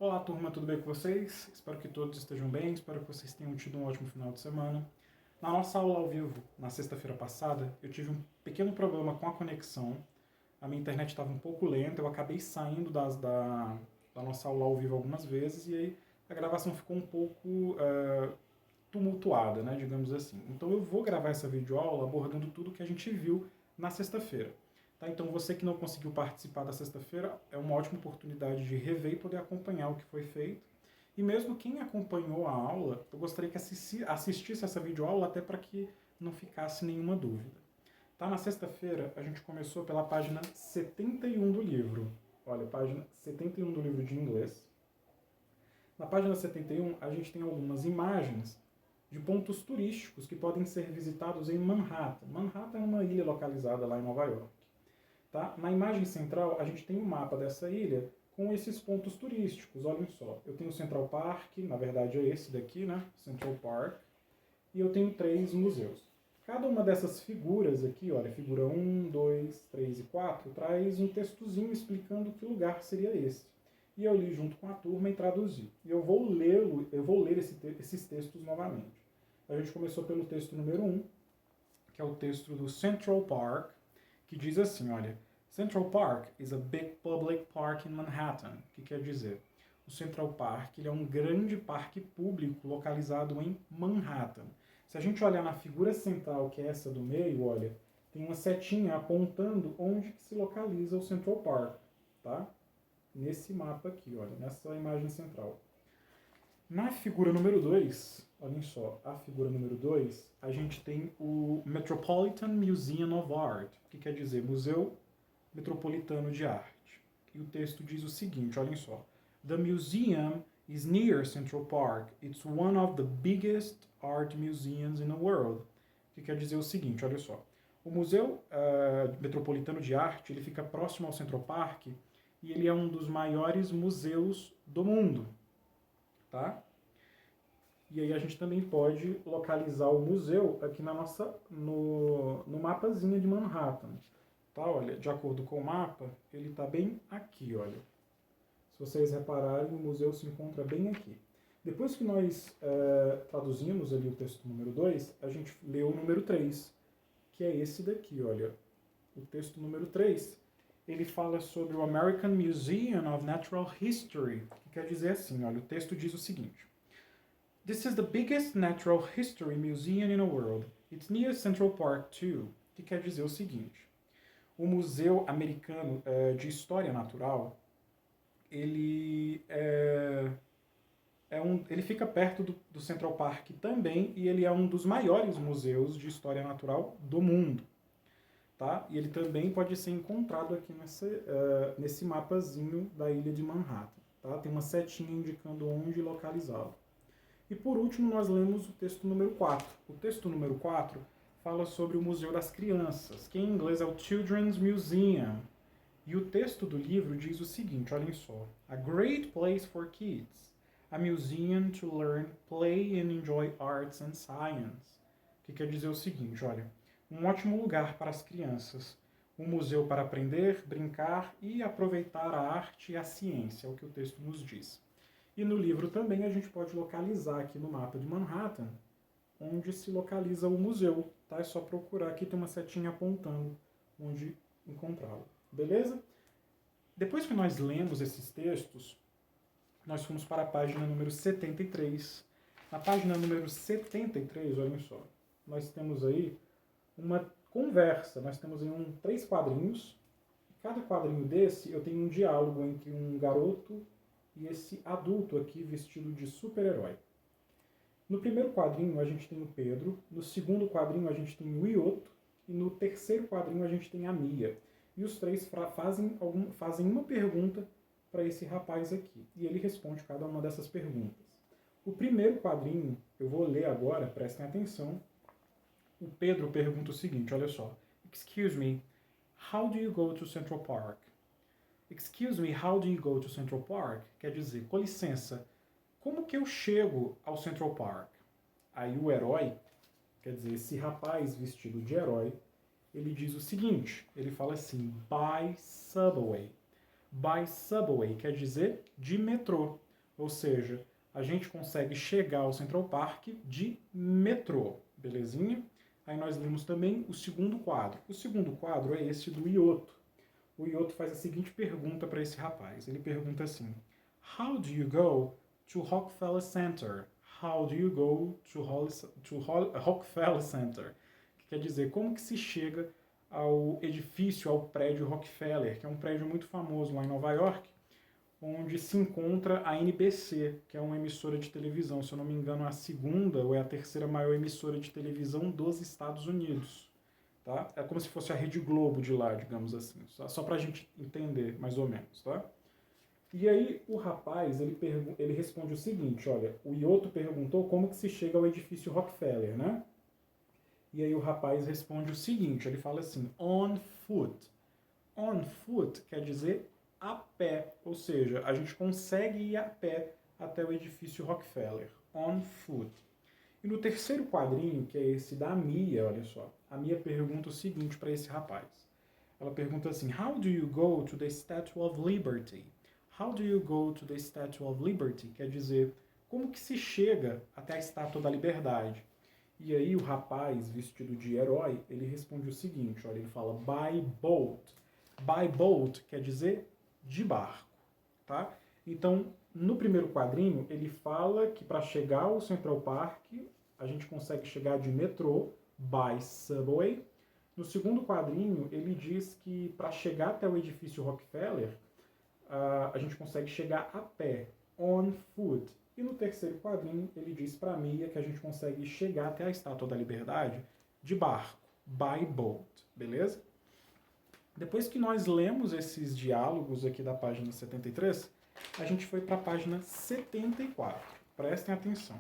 Olá, turma, tudo bem com vocês? Espero que todos estejam bem, espero que vocês tenham tido um ótimo final de semana. Na nossa aula ao vivo, na sexta-feira passada, eu tive um pequeno problema com a conexão. A minha internet estava um pouco lenta, eu acabei saindo da nossa aula ao vivo algumas vezes e aí a gravação ficou um pouco tumultuada, né, digamos assim. Então eu vou gravar essa videoaula abordando tudo que a gente viu na sexta-feira. Tá? Então você que não conseguiu participar da sexta-feira, é uma ótima oportunidade de rever e poder acompanhar o que foi feito. E mesmo quem acompanhou a aula, eu gostaria que assistisse essa videoaula até para que não ficasse nenhuma dúvida. Tá? Na sexta-feira, a gente começou pela página 71 do livro. Olha, página 71 do livro de inglês. Na página 71, a gente tem algumas imagens de pontos turísticos que podem ser visitados em Manhattan. Manhattan é uma ilha localizada lá em Nova York. Tá? Na imagem central, a gente tem um mapa dessa ilha com esses pontos turísticos. Olhem só, eu tenho o Central Park, na verdade é esse daqui, né? Central Park. E eu tenho 3 museus. Cada uma dessas figuras aqui, olha, figura 1, 2, 3 e 4, traz um textozinho explicando que lugar seria esse. E eu li junto com a turma e traduzi. E eu vou ler esses textos novamente. A gente começou pelo texto número 1, que é o texto do Central Park, que diz assim, olha, Central Park is a big public park in Manhattan, que quer dizer, o Central Park ele é um grande parque público localizado em Manhattan. Se a gente olhar na figura central, que é essa do meio, olha, tem uma setinha apontando onde que se localiza o Central Park, tá? Nesse mapa aqui, olha, nessa imagem central. Na figura número 2, olhem só, a figura número 2, a gente tem o Metropolitan Museum of Art, que quer dizer Museu Metropolitano de Arte. E o texto diz o seguinte, olhem só. The museum is near Central Park. It's one of the biggest art museums in the world. Que quer dizer o seguinte, olha só. O Museu Metropolitano de Arte, ele fica próximo ao Central Park e ele é um dos maiores museus do mundo. Tá? E aí a gente também pode localizar o museu aqui no mapazinho de Manhattan. Tá? Olha, de acordo com o mapa, ele está bem aqui, olha. Se vocês repararem, o museu se encontra bem aqui. Depois que nós traduzimos ali o texto número 2, a gente leu o número 3, que é esse daqui, olha. O texto número 3, ele fala sobre o American Museum of Natural History, que quer dizer assim, olha, o texto diz o seguinte. This is the biggest natural history museum in the world. It's near Central Park too, que quer dizer o seguinte. O Museu Americano de História Natural, ele ele fica perto do Central Park também e ele é um dos maiores museus de história natural do mundo. Tá? E ele também pode ser encontrado aqui nesse mapazinho da ilha de Manhattan. Tá? Tem uma setinha indicando onde localizá-lo. E por último, nós lemos o texto número 4. O texto número 4 fala sobre o Museu das Crianças, que em inglês é o Children's Museum. E o texto do livro diz o seguinte, olhem só. A great place for kids. A museum to learn, play and enjoy arts and science. Que quer dizer o seguinte, olha. Um ótimo lugar para as crianças. Um museu para aprender, brincar e aproveitar a arte e a ciência, é o que o texto nos diz. E no livro também a gente pode localizar aqui no mapa de Manhattan, onde se localiza o museu. Tá? É só procurar aqui, tem uma setinha apontando onde encontrá-lo. Beleza? Depois que nós lemos esses textos, nós fomos para a página número 73. Na página número 73, olhem só, nós temos aí uma conversa. Nós temos aí 3 quadrinhos. Cada quadrinho desse eu tenho um diálogo entre um garoto e esse adulto aqui vestido de super-herói. No primeiro quadrinho a gente tem o Pedro, no segundo quadrinho a gente tem o Ioto e no terceiro quadrinho a gente tem a Mia. E os 3 fazem uma pergunta para esse rapaz aqui. E ele responde cada uma dessas perguntas. O primeiro quadrinho, eu vou ler agora, prestem atenção. O Pedro pergunta o seguinte, olha só. Excuse me, how do you go to Central Park? Excuse me, how do you go to Central Park? Quer dizer, com licença, como que eu chego ao Central Park? Aí o herói, quer dizer, esse rapaz vestido de herói, ele diz o seguinte, ele fala assim, by subway. By subway quer dizer de metrô. Ou seja, a gente consegue chegar ao Central Park de metrô, belezinha? Aí nós lemos também o segundo quadro. O segundo quadro é esse do Ioto. O Ioto faz a seguinte pergunta para esse rapaz. Ele pergunta assim: How do you go to Rockefeller Center? How do you go to Rockefeller Center? Que quer dizer, como que se chega ao edifício, ao prédio Rockefeller, que é um prédio muito famoso lá em Nova York, onde se encontra a NBC, que é uma emissora de televisão. Se eu não me engano, é a segunda ou é a terceira maior emissora de televisão dos Estados Unidos. Tá? É como se fosse a Rede Globo de lá, digamos assim. Só para a gente entender, mais ou menos. Tá? E aí o rapaz, ele responde o seguinte, olha, o Ioto perguntou como que se chega ao edifício Rockefeller, né? E aí o rapaz responde o seguinte, ele fala assim, on foot. On foot quer dizer a pé, ou seja, a gente consegue ir a pé até o edifício Rockefeller. On foot. E no terceiro quadrinho, que é esse da Mia, olha só, a Mia pergunta o seguinte para esse rapaz. Ela pergunta assim, How do you go to the Statue of Liberty? How do you go to the Statue of Liberty? Quer dizer, como que se chega até a Estátua da Liberdade? E aí o rapaz, vestido de herói, ele responde o seguinte, olha, ele fala by boat. By boat quer dizer de barco, tá? Então, no primeiro quadrinho, ele fala que para chegar ao Central Park, a gente consegue chegar de metrô, by subway. No segundo quadrinho, ele diz que para chegar até o edifício Rockefeller, a gente consegue chegar a pé, on foot. E no terceiro quadrinho, ele diz para Mia que a gente consegue chegar até a Estátua da Liberdade de barco, by boat, beleza? Depois que nós lemos esses diálogos aqui da página 73, a gente foi para a página 74. Prestem atenção.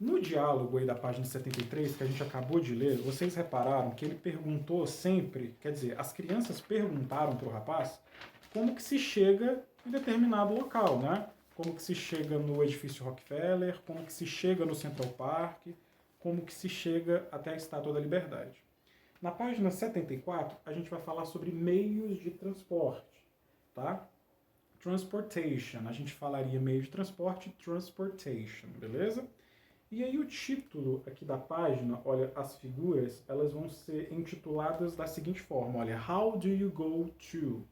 No diálogo aí da página 73, que a gente acabou de ler, vocês repararam que ele perguntou sempre, quer dizer, as crianças perguntaram para o rapaz como que se chega em determinado local, né? Como que se chega no edifício Rockefeller, como que se chega no Central Park, como que se chega até a Estátua da Liberdade. Na página 74, a gente vai falar sobre meios de transporte, tá? Transportation, a gente falaria meio de transporte, transportation, beleza? E aí o título aqui da página, olha, as figuras, elas vão ser intituladas da seguinte forma, olha, How do you go to?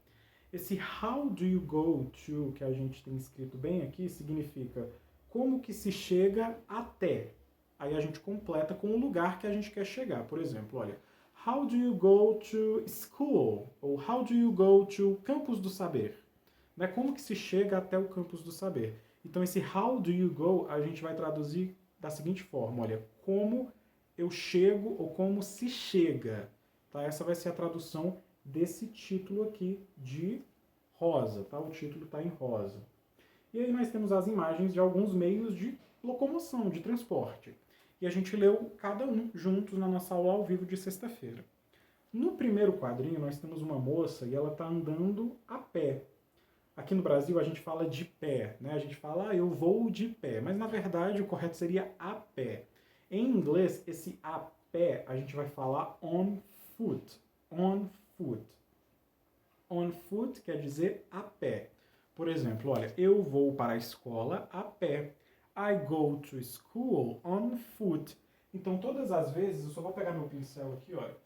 Esse how do you go to, que a gente tem escrito bem aqui, significa como que se chega até. Aí a gente completa com o lugar que a gente quer chegar. Por exemplo, olha, how do you go to school? Ou how do you go to Campus do Saber? Né? Como que se chega até o Campus do Saber? Então esse how do you go a gente vai traduzir da seguinte forma, olha, como eu chego ou como se chega. Tá? Essa vai ser a tradução desse título aqui de rosa, tá? O título está em rosa. E aí nós temos as imagens de alguns meios de locomoção, de transporte. E a gente leu cada um juntos na nossa aula ao vivo de sexta-feira. No primeiro quadrinho nós temos uma moça e ela está andando a pé. Aqui no Brasil a gente fala de pé, né? A gente fala, eu vou de pé, mas na verdade o correto seria a pé. Em inglês, esse a pé a gente vai falar on foot. On foot. On foot quer dizer a pé. Por exemplo, olha, eu vou para a escola a pé. I go to school on foot. Então, todas as vezes, eu só vou pegar meu pincel aqui, olha.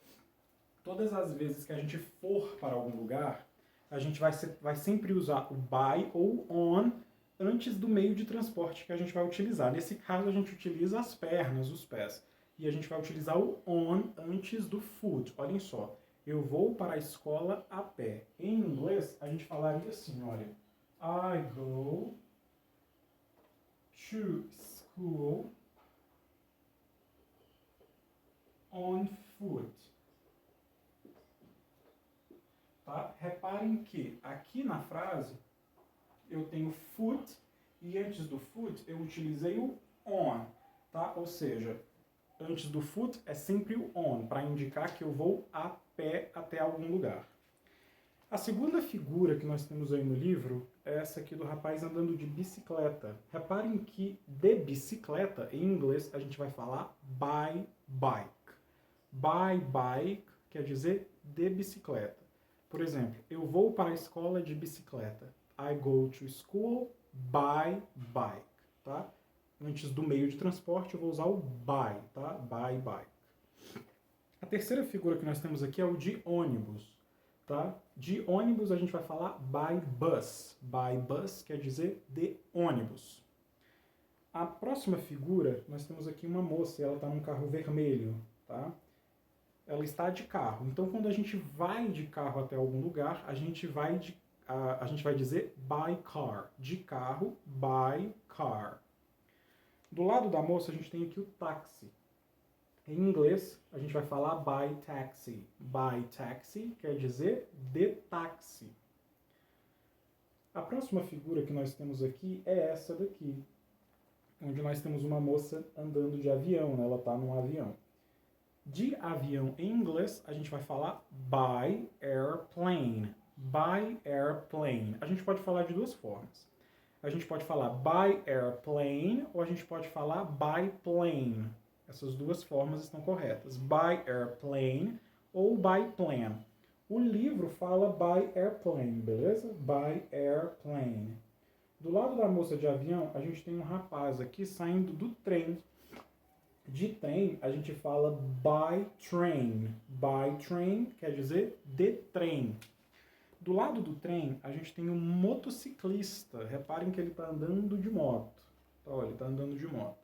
Todas as vezes que a gente for para algum lugar, a gente vai sempre usar o by ou on antes do meio de transporte que a gente vai utilizar. Nesse caso, a gente utiliza as pernas, os pés. E a gente vai utilizar o on antes do foot. Olhem só. Eu vou para a escola a pé. Em inglês, a gente falaria assim, olha. I go to school on foot. Tá? Reparem que aqui na frase eu tenho foot e antes do foot eu utilizei o on. Tá? Ou seja, antes do foot é sempre o on, para indicar que eu vou a pé até algum lugar. A segunda figura que nós temos aí no livro é essa aqui do rapaz andando de bicicleta. Reparem que de bicicleta, em inglês, a gente vai falar by bike. By bike quer dizer de bicicleta. Por exemplo, eu vou para a escola de bicicleta. I go to school by bike, tá? Antes do meio de transporte eu vou usar o by, tá? By bike. A terceira figura que nós temos aqui é o de ônibus, tá? De ônibus a gente vai falar by bus. By bus quer dizer de ônibus. A próxima figura, nós temos aqui uma moça, ela está num carro vermelho, tá? Ela está de carro. Então, quando a gente vai de carro até algum lugar, a gente vai dizer by car. De carro, by car. Do lado da moça, a gente tem aqui o táxi. Em inglês, a gente vai falar by taxi. By taxi quer dizer de táxi. A próxima figura que nós temos aqui é essa daqui, onde nós temos uma moça andando de avião, né? Ela está num avião. De avião em inglês, a gente vai falar by airplane. By airplane. A gente pode falar de duas formas. A gente pode falar by airplane ou a gente pode falar by plane. Essas duas formas estão corretas. By airplane ou by plane. O livro fala by airplane, beleza? By airplane. Do lado da moça de avião, a gente tem um rapaz aqui saindo do trem. De trem, a gente fala by train. By train quer dizer de trem. Do lado do trem, a gente tem um motociclista. Reparem que ele está andando de moto. Então, olha, ele está andando de moto.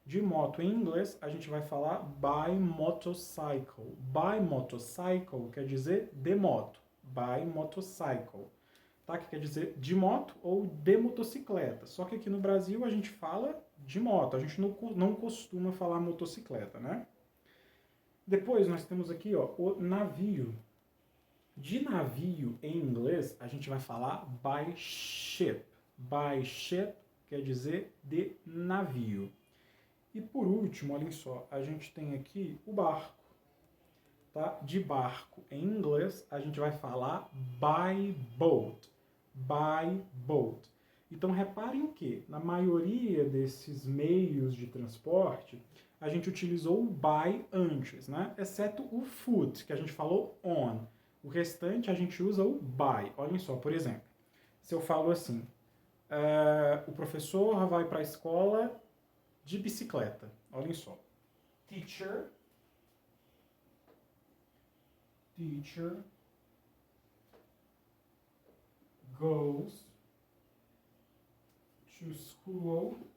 De moto em inglês, a gente vai falar by motorcycle. By motorcycle quer dizer de moto. By motorcycle. Tá? Que quer dizer de moto ou de motocicleta. Só que aqui no Brasil a gente fala de moto. A gente não costuma falar motocicleta, né? Depois nós temos aqui, ó, o navio. De navio em inglês, a gente vai falar by ship. By ship quer dizer de navio. E por último, olhem só, a gente tem aqui o barco. Tá? De barco em inglês, a gente vai falar by boat. By boat. Então reparem que na maioria desses meios de transporte, a gente utilizou o by antes, né? Exceto o foot, que a gente falou on. O restante a gente usa o by. Olhem só, por exemplo, se eu falo assim, o professor vai para a escola de bicicleta. Olhem só. Teacher goes to school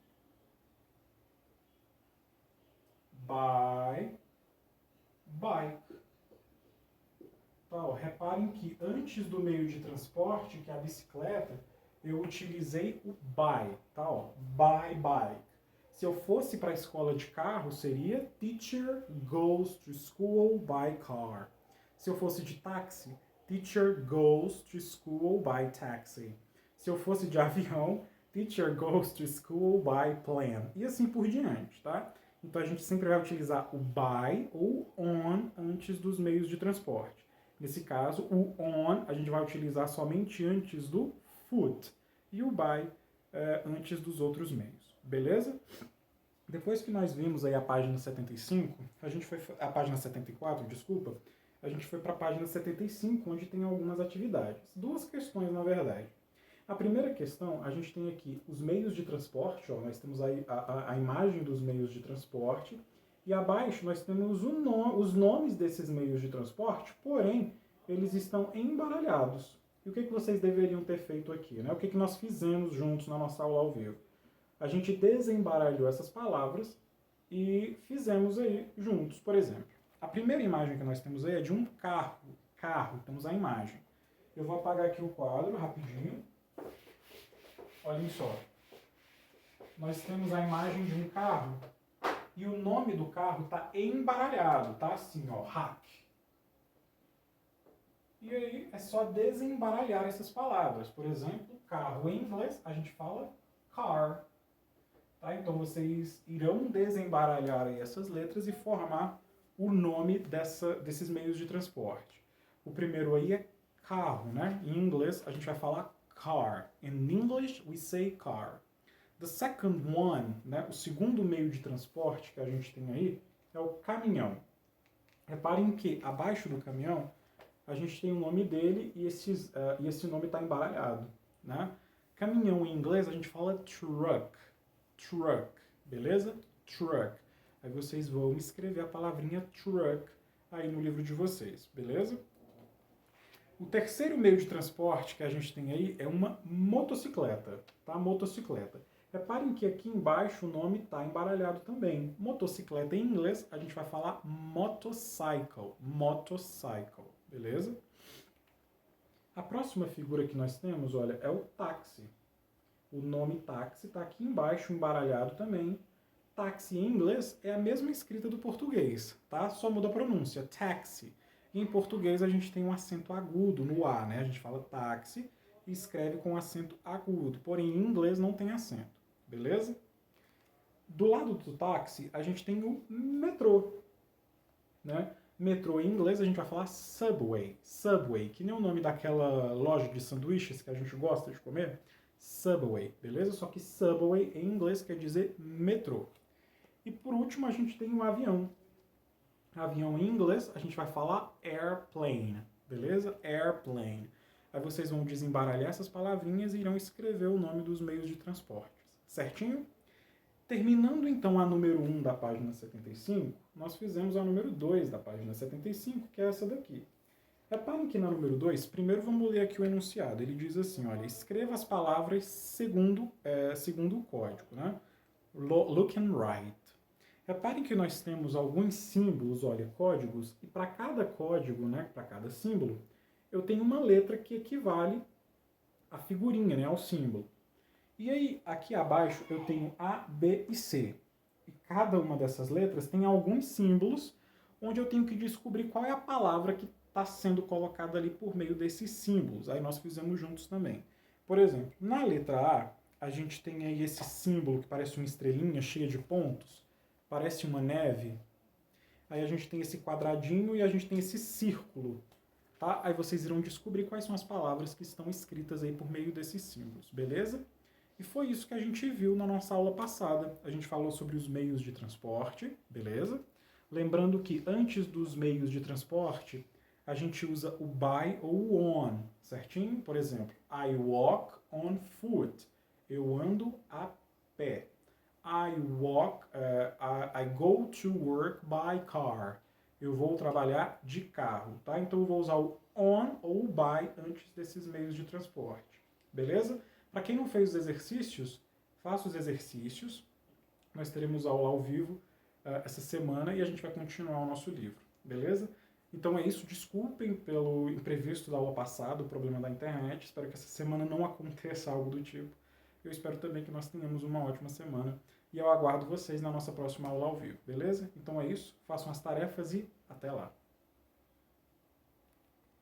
by bike. Então, reparem que antes do meio de transporte, que é a bicicleta, eu utilizei o by, tá? Ó, by bike. Se eu fosse para a escola de carro, seria teacher goes to school by car. Se eu fosse de táxi, teacher goes to school by taxi. Se eu fosse de avião, teacher goes to school by plane. E assim por diante, tá? Então a gente sempre vai utilizar o by ou on antes dos meios de transporte. Nesse caso, o on a gente vai utilizar somente antes do foot e o by antes dos outros meios. Beleza? Depois que nós vimos aí a página 75, a página 74, desculpa, a gente foi para a página 75, onde tem algumas atividades. Duas questões, na verdade. A primeira questão, a gente tem aqui os meios de transporte, ó, nós temos aí a imagem dos meios de transporte, e abaixo nós temos os nomes desses meios de transporte, porém, eles estão embaralhados. E o que vocês deveriam ter feito aqui? Né? O que nós fizemos juntos na nossa aula ao vivo? A gente desembaralhou essas palavras e fizemos aí juntos. Por exemplo, a primeira imagem que nós temos aí é de um carro. Temos a imagem. Eu vou apagar aqui o quadro rapidinho. Olhem só. Nós temos a imagem de um carro e o nome do carro está embaralhado, tá assim, ó, hack. E aí é só desembaralhar essas palavras. Por exemplo, carro em inglês a gente fala car. Tá? Então vocês irão desembaralhar aí essas letras e formar o nome desses meios de transporte. O primeiro aí é carro, né? Em inglês a gente vai falar car. In English we say car. The second one, né? O segundo meio de transporte que a gente tem aí é o caminhão. Reparem que abaixo do caminhão a gente tem o nome dele e esse nome está embaralhado, né? Caminhão em inglês a gente fala truck. Truck, beleza? Truck. Aí vocês vão escrever a palavrinha truck aí no livro de vocês, beleza? O terceiro meio de transporte que a gente tem aí é uma motocicleta, tá? Motocicleta. Reparem que aqui embaixo o nome está embaralhado também. Motocicleta em inglês a gente vai falar motorcycle, motorcycle, beleza? A próxima figura que nós temos, olha, é o táxi. O nome táxi está aqui embaixo, embaralhado também. Táxi em inglês é a mesma escrita do português, tá? Só muda a pronúncia, taxi. E em português a gente tem um acento agudo no A, né? A gente fala táxi e escreve com acento agudo. Porém, em inglês não tem acento, beleza? Do lado do táxi, a gente tem o metrô, né? Metrô em inglês a gente vai falar Subway. Subway, que nem o nome daquela loja de sanduíches que a gente gosta de comer. Subway, beleza? Só que Subway em inglês quer dizer metrô. E por último a gente tem o avião. Avião em inglês a gente vai falar airplane, beleza? Airplane. Aí vocês vão desembaralhar essas palavrinhas e irão escrever o nome dos meios de transporte. Certinho? Terminando então a número 1 da página 75, nós fizemos a número 2 da página 75, que é essa daqui. Reparem que na número 2, primeiro vamos ler aqui o enunciado. Ele diz assim, olha, escreva as palavras segundo o código, né? Look and write. Reparem que nós temos alguns símbolos, olha, códigos, e para cada código, né, para cada símbolo, eu tenho uma letra que equivale à figurinha, né, ao símbolo. E aí, aqui abaixo, eu tenho A, B e C. E cada uma dessas letras tem alguns símbolos onde eu tenho que descobrir qual é a palavra que está sendo colocada ali por meio desses símbolos. Aí nós fizemos juntos também. Por exemplo, na letra A, a gente tem aí esse símbolo que parece uma estrelinha cheia de pontos. Parece uma neve. Aí a gente tem esse quadradinho e a gente tem esse círculo. Tá? Aí vocês irão descobrir quais são as palavras que estão escritas aí por meio desses símbolos, beleza? E foi isso que a gente viu na nossa aula passada. A gente falou sobre os meios de transporte, beleza? Lembrando que antes dos meios de transporte, a gente usa o by ou o on, certinho? Por exemplo, I walk on foot. Eu ando a pé. I go to work by car. Eu vou trabalhar de carro, tá? Então eu vou usar o on ou o by antes desses meios de transporte, beleza? Para quem não fez os exercícios, faça os exercícios. Nós teremos aula ao vivo essa semana e a gente vai continuar o nosso livro, beleza? Então é isso, desculpem pelo imprevisto da aula passada, o problema da internet. Espero que essa semana não aconteça algo do tipo. Eu espero também que nós tenhamos uma ótima semana. E eu aguardo vocês na nossa próxima aula ao vivo, beleza? Então é isso, façam as tarefas e até lá!